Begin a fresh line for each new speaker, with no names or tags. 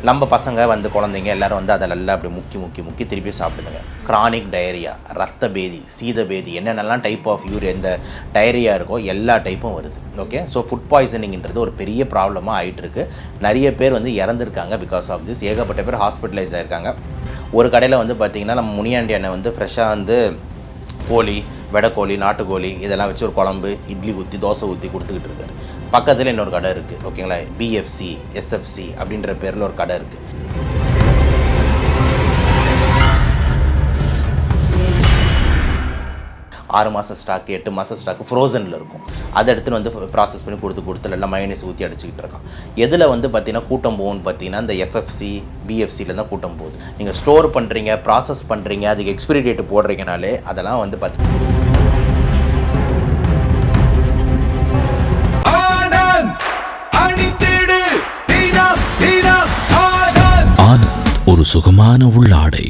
நம்ம பசங்க வந்து குழந்தைங்க எல்லோரும் வந்து அதை நல்லா அப்படி முக்கி திருப்பி சாப்பிடுதுங்க. கிரானிக் டயரியா, ரத்த பேதி, சீத பேதி, என்னென்னலாம் டைப் ஆஃப் இந்த டயரியா இருக்கோ எல்லா டைப்பும் வருது. ஓகே, ஸோ ஃபுட் பாய்சனிங்கிறது ஒரு பெரிய ப்ராப்ளமாக ஆகிட்டு இருக்குது. நிறைய பேர் வந்து இறந்துருக்காங்க பிகாஸ் ஆஃப் திஸ். ஏகப்பட்ட பேர் ஹாஸ்பிட்டலைஸ் ஆகிருக்காங்க. ஒரு கடையில் வந்து பார்த்திங்கன்னா நம்ம முனியாண்டி அண்ணன் வந்து ஃப்ரெஷ்ஷாக வந்து கோழி, வெடைக்கோழி, நாட்டுக்கோழி இதெல்லாம் வச்சு ஒரு குழம்பு, இட்லி ஊற்றி தோசை ஊற்றி கொடுத்துக்கிட்டு இருக்காரு. பக்கத்தில் இன்னொரு கடை இருக்குது. ஓகேங்களா, பிஎஃப்சி, எஸ்எஃப்சி அப்படின்ற பேரில் ஒரு கடை இருக்குது. ஆறு மாதம் ஸ்டாக்கு, 8 மாதம் ஸ்டாக்கு ஃப்ரோசனில் இருக்கும். அதை எடுத்துன்னு வந்து ப்ராசஸ் பண்ணி கொடுத்து எல்லாம் மைனஸ் ஊற்றி அடிச்சுக்கிட்டு இருக்கான். எதில் வந்து பார்த்தீங்கன்னா கூட்டம் போகும்னு பார்த்தீங்கன்னா இந்த எஃப்எஃப்சி, பிஎஃப்சியில் தான் கூட்டம் போகுது. நீங்கள் ஸ்டோர் பண்ணுறீங்க, ப்ராசஸ் பண்ணுறீங்க, அதுக்கு எக்ஸ்பிரி டேட்டு போடுறீங்கனாலே அதெல்லாம் வந்து
ஆனந்த் ஒரு சுகமான உள்ளாடை.